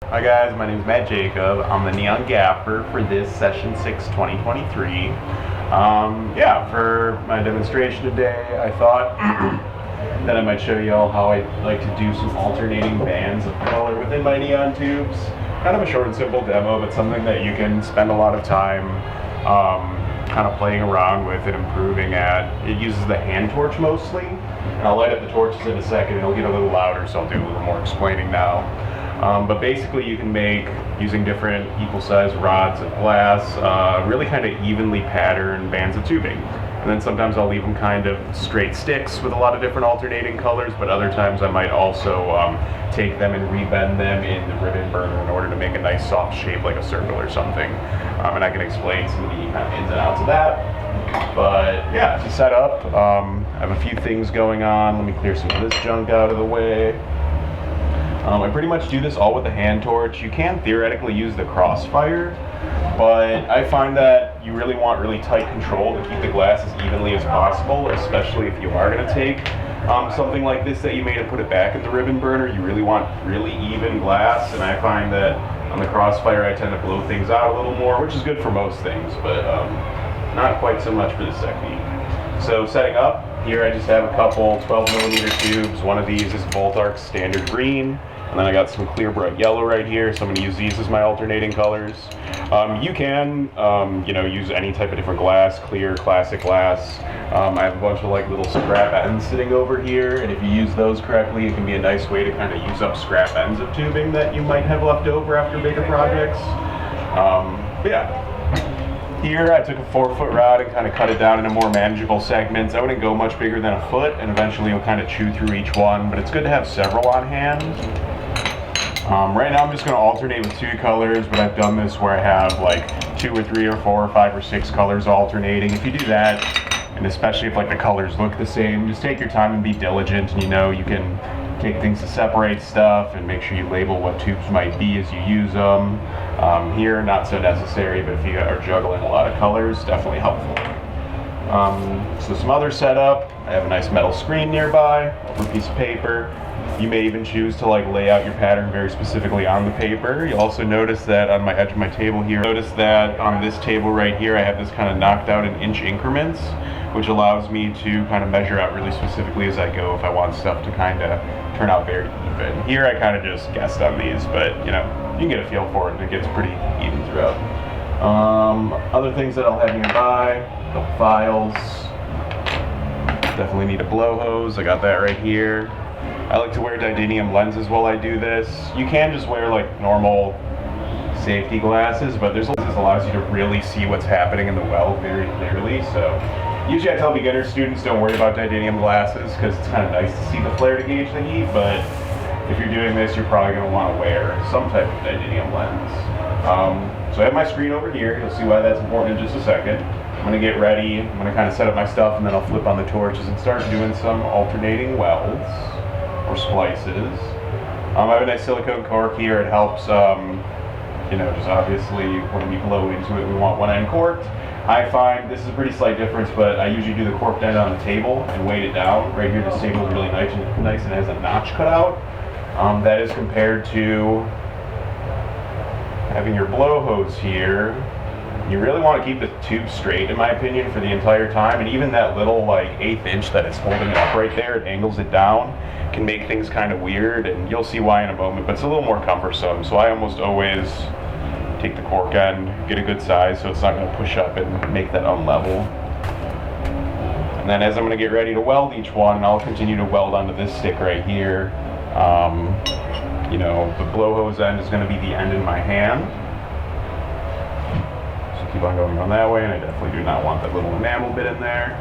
Hi guys, my name is Matt Jacobs. I'm the Neon Gaffer for this Session 6 2023. For my demonstration today, I thought that I might show you all how I like to do some alternating bands of color within my neon tubes. Kind of a short and simple demo, but something that you can spend a lot of time kind of playing around with and improving at. It uses the hand torch mostly. And I'll light up the torches in a second. It'll get a little louder, so I'll do a little more explaining now. But basically you can make, using different equal size rods of glass, really kind of evenly patterned bands of tubing. And then sometimes I'll leave them kind of straight sticks with a lot of different alternating colors, but other times I might also take them and rebend them in the ribbon burner in order to make a nice soft shape like a circle or something. And I can explain some of the kind of ins and outs of that. But yeah, to set up, I have a few things going on. Let me clear some of this junk out of the way. I pretty much do this all with the hand torch. You can theoretically use the crossfire, but I find that you really want really tight control to keep the glass as evenly as possible, especially if you are going to take something like this that you made and put it back in the ribbon burner. You really want really even glass, and I find that on the crossfire I tend to blow things out a little more, which is good for most things, but not quite so much for this technique. So setting up, here I just have a couple 12mm tubes. One of these is Voltark Standard Green. And then I got some clear bright yellow right here, so I'm going to use these as my alternating colors. You can, use any type of different glass, clear, classic glass. I have a bunch of like little scrap ends sitting over here, and if you use those correctly, it can be a nice way to kind of use up scrap ends of tubing that you might have left over after bigger projects. Here I took a 4-foot rod and kind of cut it down into more manageable segments. I wouldn't go much bigger than a foot, and eventually you'll kind of chew through each one, but it's good to have several on hand. Right now I'm just going to alternate with 2 colors, but I've done this where I have like 2 or 3 or 4 or 5 or 6 colors alternating. If you do that, and especially if like the colors look the same, just take your time and be diligent, and you can take things to separate stuff and make sure you label what tubes might be as you use them. Here, not so necessary, but if you are juggling a lot of colors, definitely helpful. So some other setup, I have a nice metal screen nearby, over a piece of paper. You may even choose to like lay out your pattern very specifically on the paper. You'll also notice that on my edge of my table here, notice that on this table right here, I have this kind of knocked out in inch increments, which allows me to kind of measure out really specifically as I go if I want stuff to kind of turn out very even. Here I kind of just guessed on these, but you can get a feel for it and it gets pretty even throughout. Other things that I'll have nearby, a couple files. Definitely need a blow hose, I got that right here. I like to wear titanium lenses while I do this. You can just wear like normal safety glasses, but this allows you to really see what's happening in the well very clearly. So usually I tell beginner students don't worry about titanium glasses because it's kind of nice to see the flare to gauge the heat, but if you're doing this, you're probably going to want to wear some type of titanium lens. So I have my screen over here. You'll see why that's important in just a second. I'm going to get ready. I'm going to kind of set up my stuff, and then I'll flip on the torches and start doing some alternating welds or splices. I have a nice silicone cork here. It helps, just obviously when we blow into it, we want one end corked. I find this is a pretty slight difference, but I usually do the corked end on the table and weight it down. Right here, this table is really nice and has a notch cut out. That is compared to having your blow hose here. You really want to keep the tube straight, in my opinion, for the entire time. And even that little like 1/8 inch that is holding it up right there, it angles it down, can make things kind of weird, and you'll see why in a moment, but it's a little more cumbersome. So I almost always take the cork end, get a good size so it's not going to push up and make that unlevel. And then as I'm going to get ready to weld each one, I'll continue to weld onto this stick right here. The blow hose end is going to be the end in my hand. So keep on going on that way, and I definitely do not want that little enamel bit in there.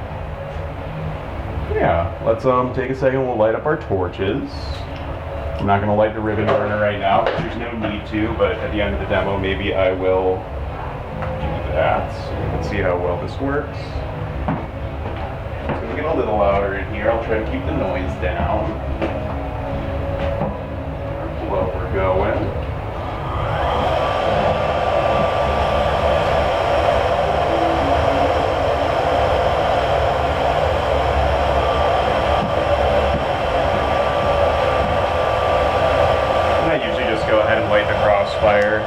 Yeah, let's take a second, we'll light up our torches. I'm not going to light the ribbon burner right now, because there's no need to, but at the end of the demo, maybe I will do that. So let's see how well this works. It's going to get a little louder in here. I'll try to keep the noise down. Well, we're going. Go ahead and light the cross crossfire.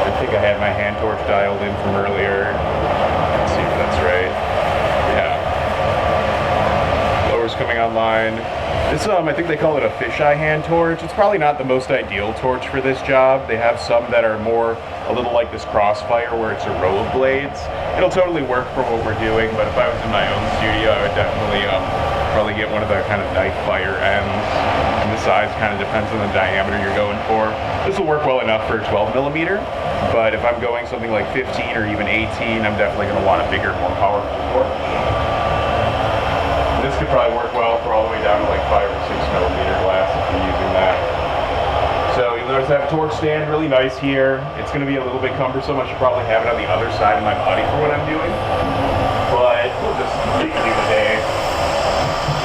I think I had my hand torch dialed in from earlier. Let's see if that's right. Yeah. Blower's coming online. This, I think they call it a fisheye hand torch. It's probably not the most ideal torch for this job. They have some that are more a little like this crossfire where it's a row of blades. It'll totally work for what we're doing, but if I was in my own studio, I would definitely probably get one of the kind of knife fire ends. And the size kind of depends on the diameter you're going for. This will work well enough for 12 millimeter, but if I'm going something like 15 or even 18, I'm definitely going to want a bigger, more powerful torch. This could probably work well for all the way down to like 5 or 6 millimeter glass if you're using that. So you'll notice I have a torch stand, really nice here. It's going to be a little bit cumbersome. I should probably have it on the other side of my body for what I'm doing. But we'll just make it do the day.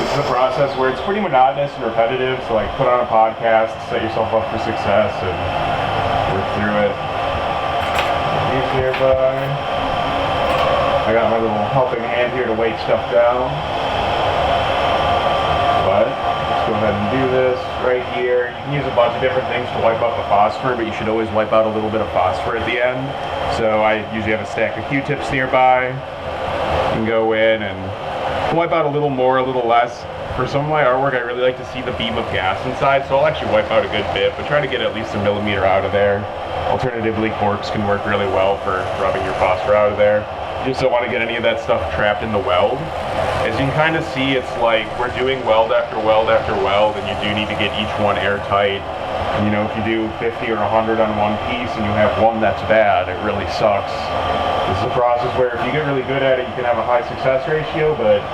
This is a process where it's pretty monotonous and repetitive. So like put on a podcast, set yourself up for success, and work through it. Here's nearby. I got my little helping hand here to weight stuff down. But let's go ahead and do this right here. You can use a bunch of different things to wipe out the phosphor, but you should always wipe out a little bit of phosphor at the end. So I usually have a stack of Q-tips nearby. You can go in and wipe out a little more, a little less. For some of my artwork, I really like to see the beam of gas inside, so I'll actually wipe out a good bit, but try to get at least a millimeter out of there. Alternatively, corks can work really well for rubbing your phosphor out of there. You just don't want to get any of that stuff trapped in the weld. As you can kind of see, it's like we're doing weld after weld after weld, and you do need to get each one airtight. And, you know, if you do 50 or 100 on one piece and you have one that's bad, it really sucks. This is a process where if you get really good at it, you can have a high success ratio, but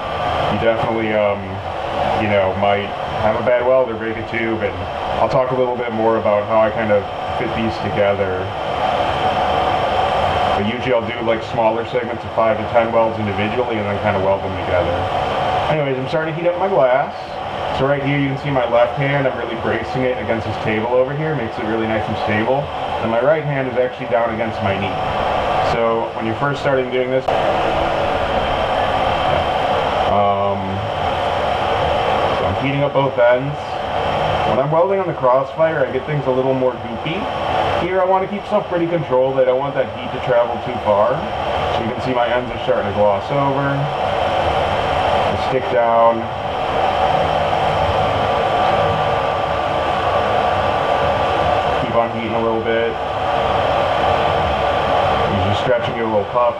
you definitely, you know, might have a bad weld or break a tube. And I'll talk a little bit more about how I kind of fit these together. But usually I'll do like smaller segments of 5 to 10 welds individually and then kind of weld them together. Anyways, I'm starting to heat up my glass. So right here you can see my left hand, I'm really bracing it against this table over here, makes it really nice and stable. And my right hand is actually down against my knee. So when you're first starting doing this, so I'm heating up both ends. When I'm welding on the crossfire, I get things a little more goopy. Here I want to keep stuff pretty controlled. I don't want that heat to travel too far. So you can see my ends are starting to gloss over. I stick down. Keep on heating a little bit. You're just stretching your little puff.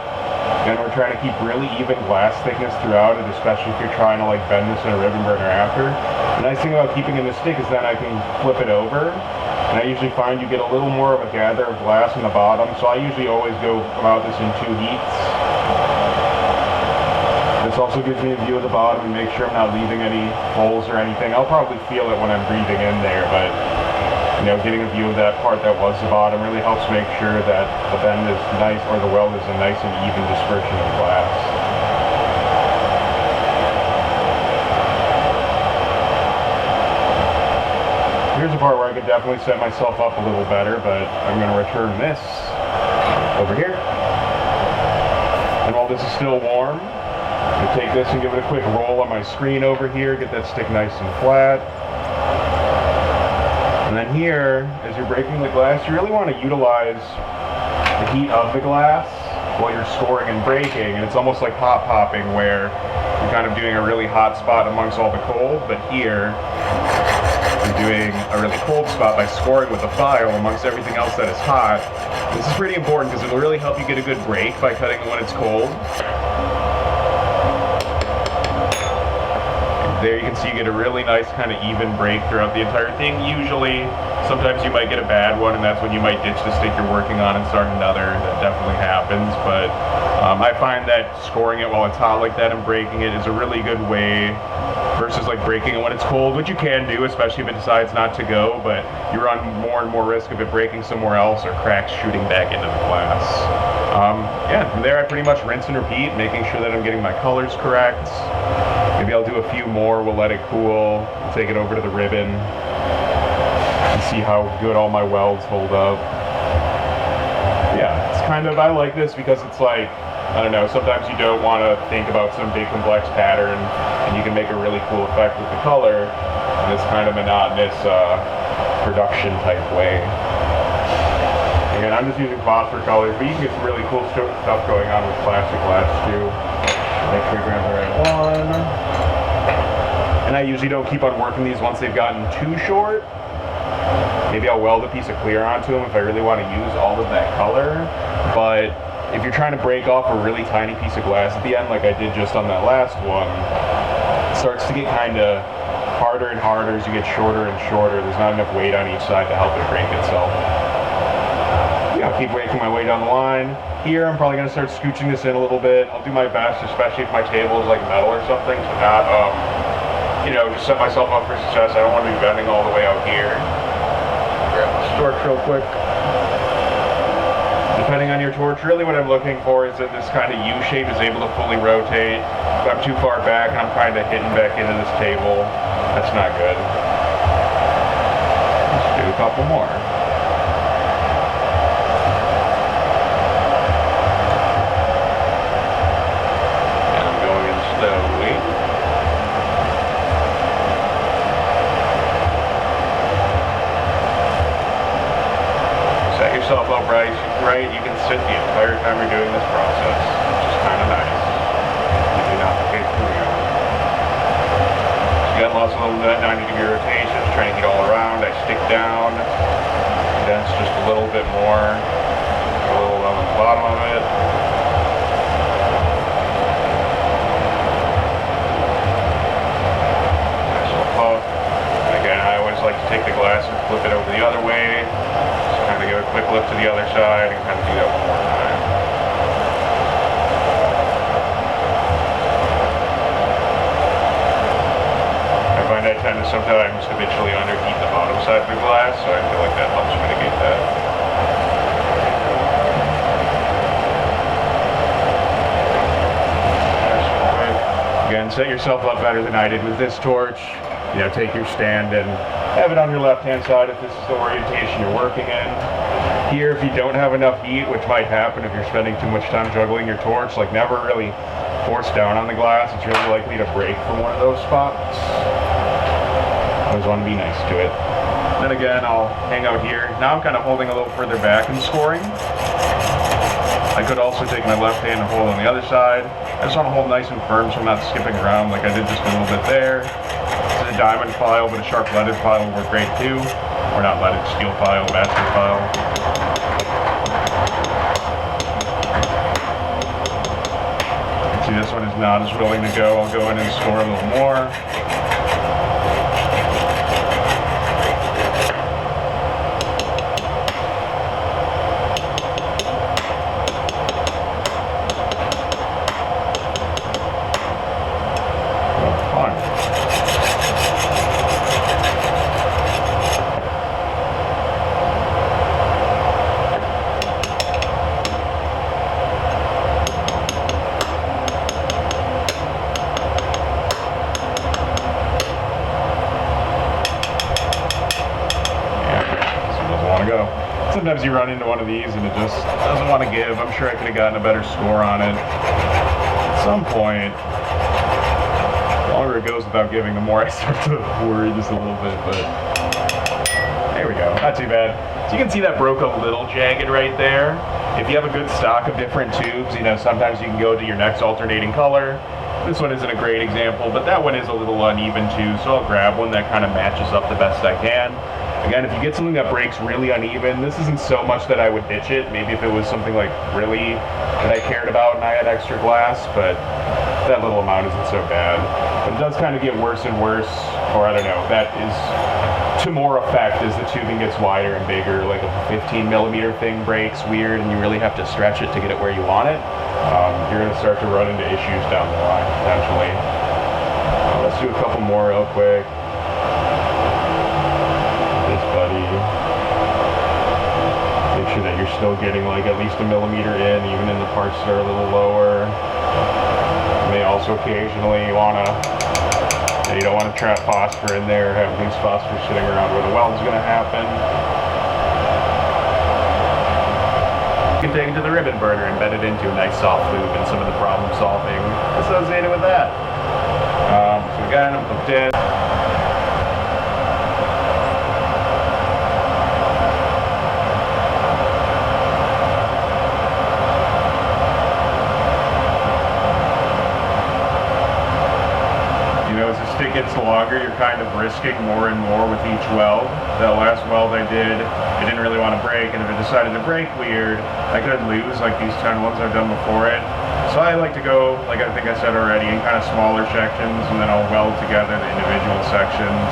Again, we're trying to keep really even glass thickness throughout it, especially if you're trying to like bend this in a ribbon burner after. The nice thing about keeping in the stick is then I can flip it over. And I usually find you get a little more of a gather of glass in the bottom, so I usually always go about this in 2 heats. This also gives me a view of the bottom and make sure I'm not leaving any holes or anything. I'll probably feel it when I'm breathing in there, but you know, getting a view of that part that was the bottom really helps make sure that the bend is nice, or the weld is a nice and even dispersion of glass. Here's a part where I could definitely set myself up a little better, but I'm going to return this over here. And while this is still warm, I'm going to take this and give it a quick roll on my screen over here, get that stick nice and flat. And then here, as you're breaking the glass, you really want to utilize the heat of the glass while you're scoring and breaking. And it's almost like hot popping, where you're kind of doing a really hot spot amongst all the cold, but here you're doing a really cold spot by scoring with a file amongst everything else that is hot. This is pretty important because it'll really help you get a good break by cutting it when it's cold. There you can see you get a really nice kind of even break throughout the entire thing. Usually, sometimes you might get a bad one, and that's when you might ditch the stick you're working on and start another. That definitely happens, but I find that scoring it while it's hot like that and breaking it is a really good way versus like breaking it when it's cold, which you can do, especially if it decides not to go, but you run more and more risk of it breaking somewhere else or cracks shooting back into the glass. Yeah, from there I pretty much rinse and repeat, making sure that I'm getting my colors correct. Maybe I'll do a few more, we'll let it cool, take it over to the ribbon, and see how good all my welds hold up. Yeah, it's kind of, I like this because it's like, I don't know, sometimes you don't want to think about some big complex pattern and you can make a really cool effect with the color in this kind of monotonous production type way. Again, I'm just using phosphor colors, but you can get some really cool stuff going on with plastic glass too. Make sure you grab the right one. And I usually don't keep on working these once they've gotten too short. Maybe I'll weld a piece of clear onto them if I really want to use all of that color. But if you're trying to break off a really tiny piece of glass at the end, like I did just on that last one, it starts to get kind of harder and harder as you get shorter and shorter. There's not enough weight on each side to help it break itself. I'll keep making my way down the line. Here, I'm probably going to start scooching this in a little bit. I'll do my best, especially if my table is like metal or something, to not, you know, just set myself up for success. I don't want to be bending all the way out here. Grab this torch real quick. Depending on your torch, really what I'm looking for is that this kind of U shape is able to fully rotate. If I'm too far back and I'm kind of hitting back into this table, that's not good. Let's do a couple more. Upright, you can sit the entire time you're doing this process, which is kind of nice. Usually not the case for you. So you got lots of little 90-degree rotations, trying to get all around. I stick down, condense just a little bit more, a little on the bottom of it. Nice little puff. And again, I always like to take the glass and flip it over the other way. Kind of give a quick lift to the other side and kind of do that one more time. I find I tend to sometimes habitually underheat the bottom side of the glass, so I feel like that helps mitigate that. Again, set yourself up better than I did with this torch. You know, take your stand and have it on your left-hand side if this is the orientation you're working in. Here, if you don't have enough heat, which might happen if you're spending too much time juggling your torch, like never really force down on the glass. It's really likely to break from one of those spots. Always want to be nice to it. Then again, I'll hang out here. Now I'm kind of holding a little further back and scoring. I could also take my left hand and hold on the other side. I just want to hold nice and firm so I'm not skipping around like I did just a little bit there. This is a diamond file, but a sharp leaded file will work great too. Or not leaded, steel file, master file. See, this one is not as willing to go. I'll go in and score a little more. Sometimes you run into one of these and it just doesn't want to give. I'm sure I could have gotten a better score on it. At some point, the longer it goes without giving, the more I start to worry just a little bit, but there we go. Not too bad. So you can see that broke a little jagged right there. If you have a good stock of different tubes, you know, sometimes you can go to your next alternating color. This one isn't a great example, but that one is a little uneven too, so I'll grab one that kind of matches up the best I can. Again, if you get something that breaks really uneven, this isn't so much that I would ditch it. Maybe if it was something like really that I cared about and I had extra glass, but that little amount isn't so bad. But it does kind of get worse and worse, or I don't know, that is to more effect as the tubing gets wider and bigger. Like if a 15 millimeter thing breaks weird and you really have to stretch it to get it where you want it, you're going to start to run into issues down the line, potentially. Let's do a couple more real quick. Make sure that you're still getting like at least a millimeter in, even in the parts that are a little lower. You may also occasionally you don't want to trap phosphor in there, have loose phosphor sitting around where the weld's going to happen. You can take it to the ribbon burner and bed it into a nice soft lube and some of the problem solving associated with that. So again, I'm hooked in. As the stick gets longer, you're kind of risking more and more with each weld. That last weld I did, it didn't really want to break, and if it decided to break weird, I could lose like these 10 ones I've done before it. So I like to go, like I think I said already, in kind of smaller sections, and then I'll weld together the individual sections.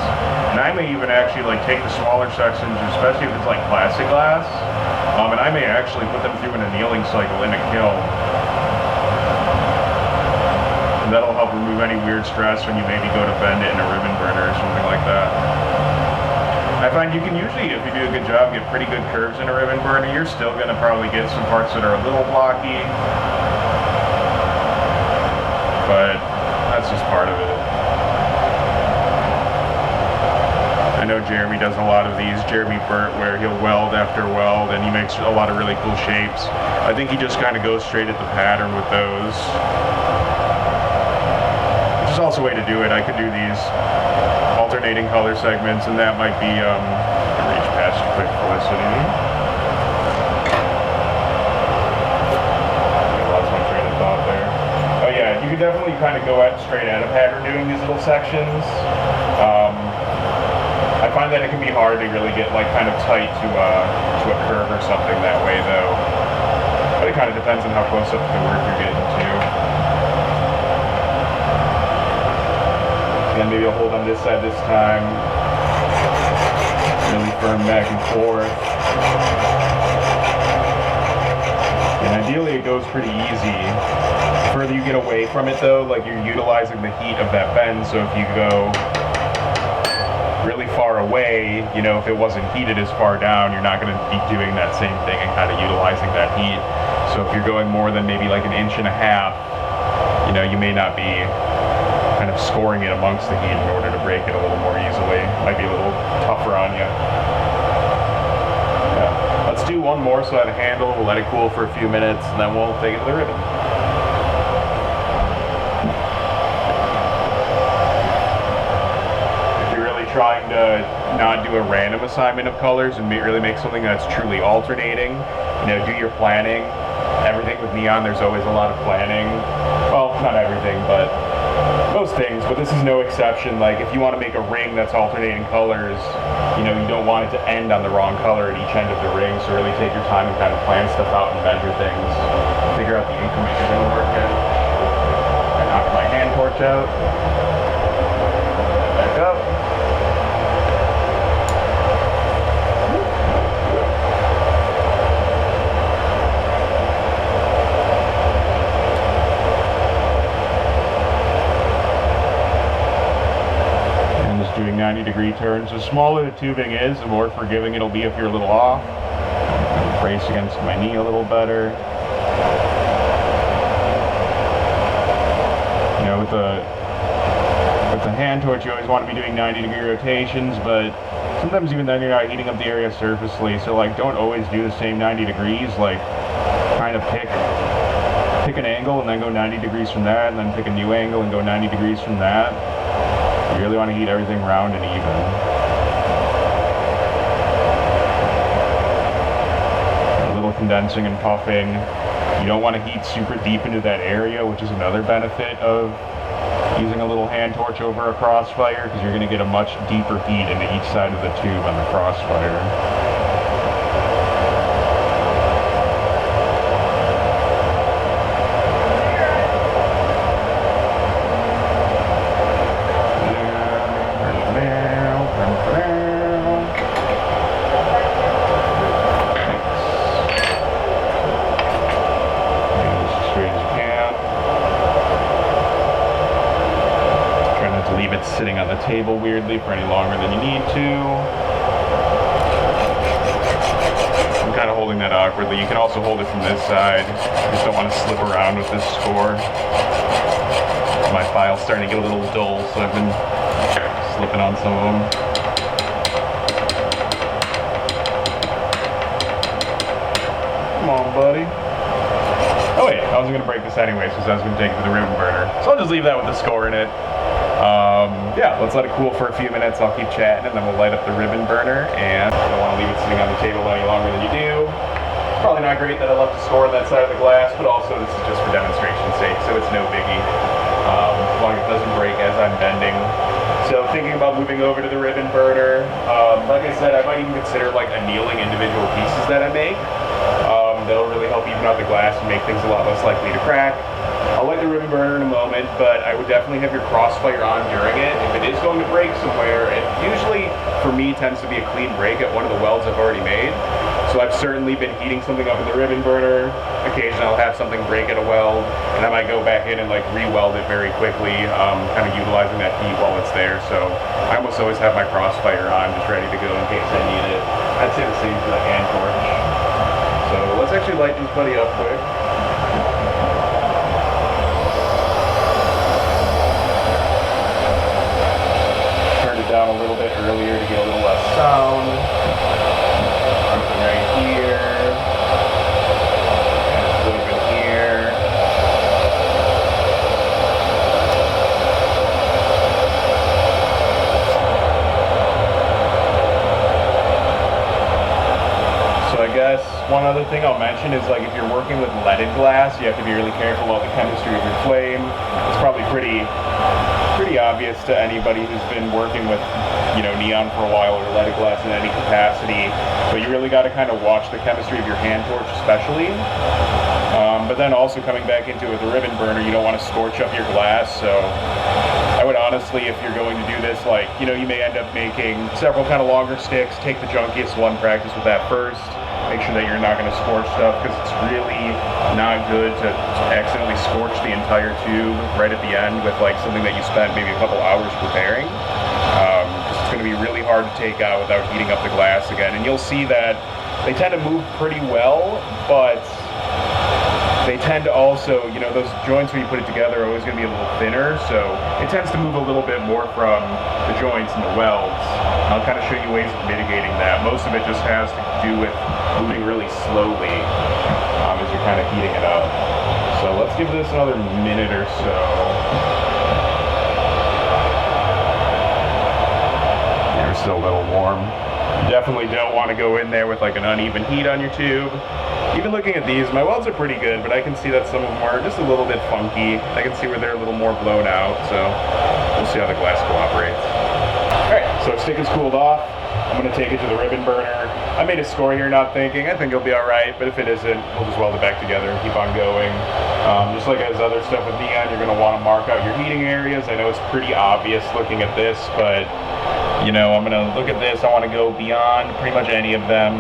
And I may even actually like take the smaller sections, especially if it's like plastic glass, and I may actually put them through an annealing cycle in a kiln. That'll help remove any weird stress when you maybe go to bend it in a ribbon burner or something like that. I find you can usually, if you do a good job, get pretty good curves in a ribbon burner. You're still going to probably get some parts that are a little blocky, but that's just part of it. I know Jeremy does a lot of these, Jeremy Burt, where he'll weld after weld and he makes a lot of really cool shapes. I think he just kind of goes straight at the pattern with those. There's also a way to do it. I could do these alternating color segments, and that might be reach past quick Felicity. I lost my train of thought there. Oh yeah, you could definitely kind of go straight at a pattern doing these little sections. I find that it can be hard to really get like kind of tight to a curve or something that way though. But it kind of depends on how close up to the work you're getting to. Then maybe I'll hold on this side this time. Really firm back and forth. And ideally it goes pretty easy. The further you get away from it though, like you're utilizing the heat of that bend, so if you go really far away, you know, if it wasn't heated as far down, you're not going to be doing that same thing and kind of utilizing that heat. So if you're going more than maybe like 1.5 inches, you know, you may not be kind of scoring it amongst the heat in order to break it a little more easily. Might be a little tougher on you. Yeah. Let's do one more so I handle. We'll let it cool for a few minutes and then we'll take it to the ribbon. If you're really trying to not do a random assignment of colors and really make something that's truly alternating, you know, do your planning. Everything with neon, there's always a lot of planning. Well, not everything, but most things, but this is no exception. Like if you want to make a ring that's alternating colors, you know, you don't want it to end on the wrong color at each end of the ring, so really take your time and kind of plan stuff out and measure things, figure out the increment you're going to work in. I knocked my hand torch out. Back up. Doing 90-degree turns. The smaller the tubing is, the more forgiving it'll be if you're a little off. Brace against my knee a little better. You know, with the hand torch, you always want to be doing 90-degree rotations, but sometimes even then you're not heating up the area surfacely. So like, don't always do the same 90 degrees. Like, kind of pick an angle and then go 90 degrees from that, and then pick a new angle and go 90 degrees from that. You really want to heat everything round and even. A little condensing and puffing. You don't want to heat super deep into that area, which is another benefit of using a little hand torch over a crossfire, because you're going to get a much deeper heat into each side of the tube on the crossfire. Sitting on the table weirdly for any longer than you need to. I'm kind of holding that awkwardly. You can also hold it from this side. I just don't want to slip around with this score. My file's starting to get a little dull, so I've been slipping on some of them. Come on. little buddy. Oh wait, I wasn't going to break this anyways because I was going to take it to the ribbon burner. So I'll just leave that with the score in it. Yeah, let's let it cool for a few minutes. I'll keep chatting and then we'll light up the ribbon burner. And I don't want to leave it sitting on the table any longer than you do. It's probably not great that I left the score on that side of the glass, but also this is just for demonstration's sake, so it's no biggie. As long as it doesn't break as I'm bending. So thinking about moving over to the ribbon burner, like I said, I might even consider like annealing individual pieces that I make. That'll really help even out the glass and make things a lot less likely to crack. I'll light the ribbon burner in a moment, but I would definitely have your crossfire on during it. If it is going to break somewhere, it usually, for me, tends to be a clean break at one of the welds I've already made. So I've certainly been heating something up in the ribbon burner. Occasionally I'll have something break at a weld, and I might go back in and like re-weld it very quickly, kind of utilizing that heat while it's there. So I almost always have my crossfire on, just ready to go in case I need it. I'd say the same for the hand torch. So let's actually light this buddy up quick. Turn it down a little bit earlier to get a little less sound. Something right here. And a little bit here. So I guess one other thing I'll mention is like if you're working with leaded glass, you have to be really careful about the chemistry of your flame. It's probably pretty obvious to anybody who's been working with, you know, neon for a while or leaded glass in any capacity, but you really got to kind of watch the chemistry of your hand torch especially. But then also coming back into it with a ribbon burner, you don't want to scorch up your glass, so I would honestly, if you're going to do this, like, you know, you may end up making several kind of longer sticks. Take the junkiest one, practice with that first. Make sure that you're not going to scorch stuff, because it's really not good to accidentally scorch the entire tube right at the end with like something that you spent maybe a couple hours preparing. Because it's going to be really hard to take out without heating up the glass again. And you'll see that they tend to move pretty well, but they tend to also, you know, those joints when you put it together are always going to be a little thinner, so it tends to move a little bit more from the joints and the welds. I'll kind of show you ways of mitigating that. Most of it just has to do with moving really slowly as you're kind of heating it up. So let's give this another minute or so. They're still a little warm. You definitely don't want to go in there with like an uneven heat on your tube. Even looking at these, my welds are pretty good, but I can see that some of them are just a little bit funky. I can see where they're a little more blown out, so we'll see how the glass cooperates. Alright, so stick is cooled off. I'm going to take it to the ribbon burner. I made a score here not thinking. I think it'll be alright, but if it isn't, we'll just weld it back together and keep on going. Just like as other stuff with neon, you're going to want to mark out your heating areas. I know it's pretty obvious looking at this, but you know, I'm going to look at this. I want to go beyond pretty much any of them.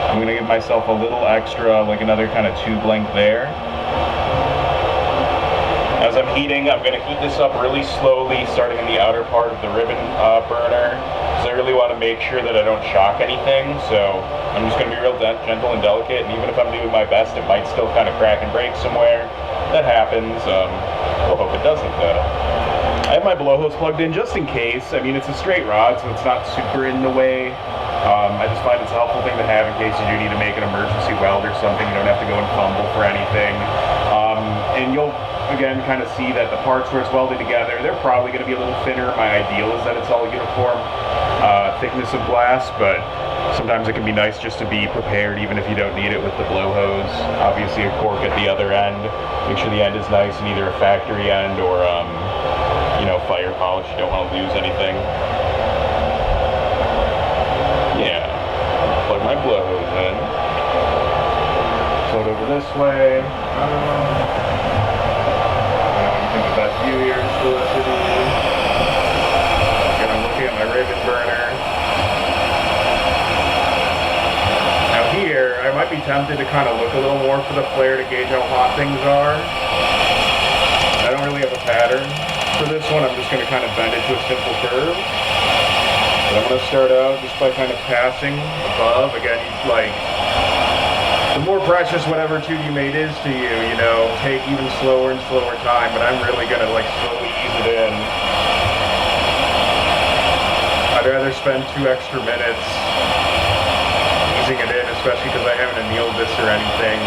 I'm going to give myself a little extra, like another kind of tube length there. As I'm heating, I'm going to heat this up really slowly, starting in the outer part of the ribbon burner. So I really want to make sure that I don't shock anything. So I'm just going to be real gentle and delicate. And even if I'm doing my best, it might still kind of crack and break somewhere. That happens. We'll hope it doesn't though. I have my blow hose plugged in just in case. I mean, it's a straight rod, so it's not super in the way. I just find it's a helpful thing to have in case you do need to make an emergency weld or something. You don't have to go and fumble for anything. And you'll, again, kind of see that the parts where it's welded together, they're probably going to be a little thinner. My ideal is that it's all uniform thickness of glass, but sometimes it can be nice just to be prepared even if you don't need it with the blow hose. Obviously a cork at the other end. Make sure the end is nice and either a factory end or, you know, fire polish. You don't want to lose anything. Yeah, plug my blow hose in. Float over this way. I think the best view here is Felicity. Again, I'm looking at my ribbon burner. Now here, I might be tempted to kind of look a little more for the flare to gauge how hot things are. I don't really have a pattern for this one. I'm just going to kind of bend it to a simple curve. But I'm going to start out just by kind of passing above. Again, like, the more precious whatever tube you made is to you, you know, take even slower and slower time, but I'm really going to like slowly ease it in. I'd rather spend 2 extra minutes easing it in as especially because I haven't annealed this or anything,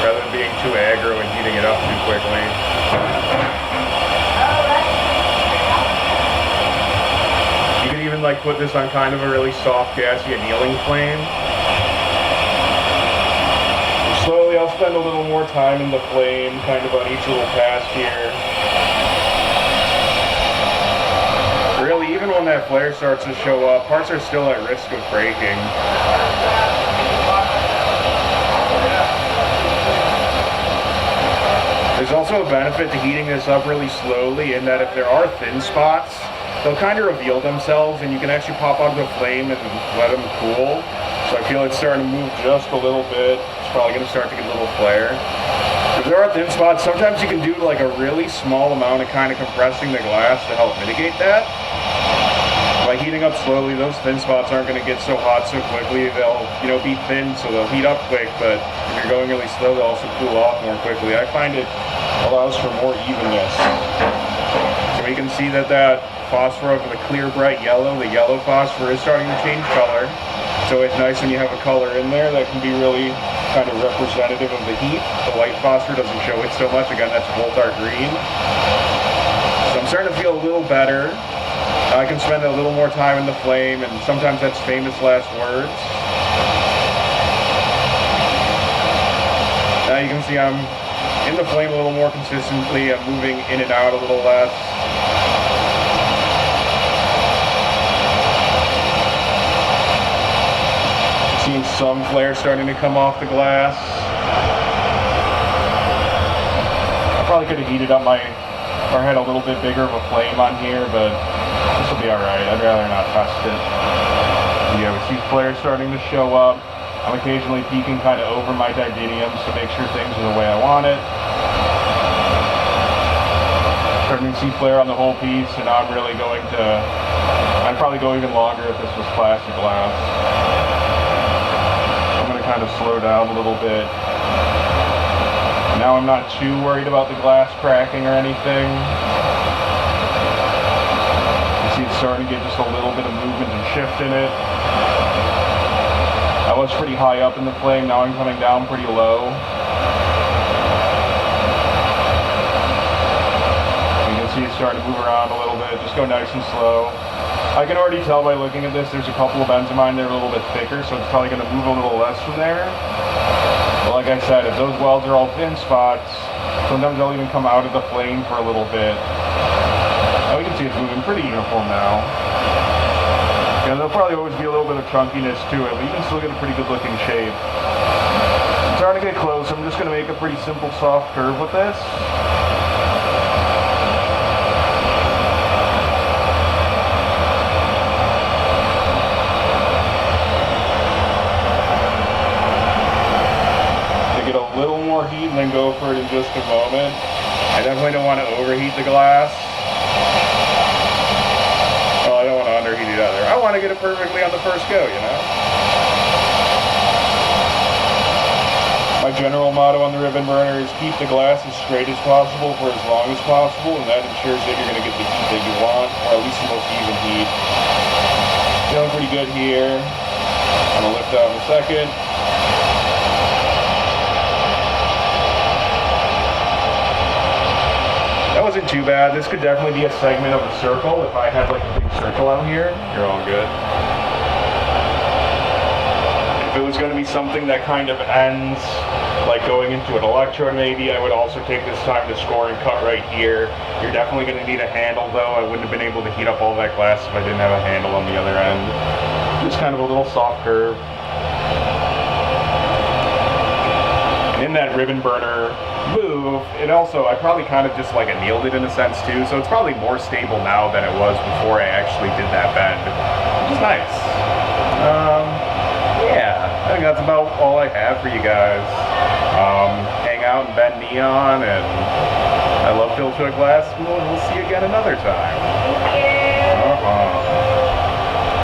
rather than being too aggro and heating it up too quickly. You can even like put this on kind of a really soft, gassy annealing flame. Slowly I'll spend a little more time in the flame, kind of on each little pass here. Really, even when that flare starts to show up, parts are still at risk of breaking. There's also a benefit to heating this up really slowly in that if there are thin spots, they'll kind of reveal themselves and you can actually pop out of the flame and let them cool. So I feel it's starting to move just a little bit. It's probably going to start to get a little flare. If there are thin spots, sometimes you can do like a really small amount of kind of compressing the glass to help mitigate that. By heating up slowly, those thin spots aren't going to get so hot so quickly. They'll, be thin, so they'll heat up quick, but if you're going really slow, they'll also cool off more quickly. I find it allows for more evenness. So we can see that phosphor over the clear, bright yellow, the yellow phosphor is starting to change color. So it's nice when you have a color in there that can be really kind of representative of the heat. The white phosphor doesn't show it so much. Again, that's Voltart green. So I'm starting to feel a little better. I can spend a little more time in the flame, and sometimes that's famous last words. Now you can see I'm in the flame a little more consistently. I'm moving in and out a little less. Seeing some flare starting to come off the glass. I probably could have heated up or had a little bit bigger of a flame on here, but this will be alright. I'd rather not test it. Yeah, we see flare starting to show up. I'm occasionally peeking kind of over my titaniums to make sure things are the way I want it. Starting to see flare on the whole piece, and now I'm really going to... I'd probably go even longer if this was plastic glass. I'm going to kind of slow down a little bit. Now I'm not too worried about the glass cracking or anything. You see it's starting to get just a little bit of movement and shift in it. I was pretty high up in the flame, now I'm coming down pretty low. You can see it's starting to move around a little bit, just go nice and slow. I can already tell by looking at this, there's a couple of ends of mine that are a little bit thicker, so it's probably going to move a little less from there. But like I said, if those welds are all thin spots, sometimes they'll even come out of the flame for a little bit. Now we can see it's moving pretty uniform now. Yeah, there'll probably always be a little bit of chunkiness to it, but you can still get a pretty good looking shape. I'm starting to get close. I'm just going to make a pretty simple soft curve with this. A little more heat and then go for it in just a moment. I definitely don't want to overheat the glass. Well, I don't want to underheat it either. I want to get it perfectly on the first go, My general motto on the ribbon burner is keep the glass as straight as possible for as long as possible, and that ensures that you're going to get the heat that you want, or at least the most even heat. Feeling pretty good here. I'm going to lift out in a second. That wasn't too bad. This could definitely be a segment of a circle if I had like a big circle out here. You're all good. If it was going to be something that kind of ends like going into an electrode maybe, I would also take this time to score and cut right here. You're definitely going to need a handle though. I wouldn't have been able to heat up all that glass if I didn't have a handle on the other end. Just kind of a little soft curve. In that ribbon burner move, it also, I probably kind of just like annealed it in a sense too, so it's probably more stable now than it was before I actually did that bend, which is nice. Yeah, I think that's about all I have for you guys. Hang out and bend neon, and I love Pilchuck glass. We'll see you again another time.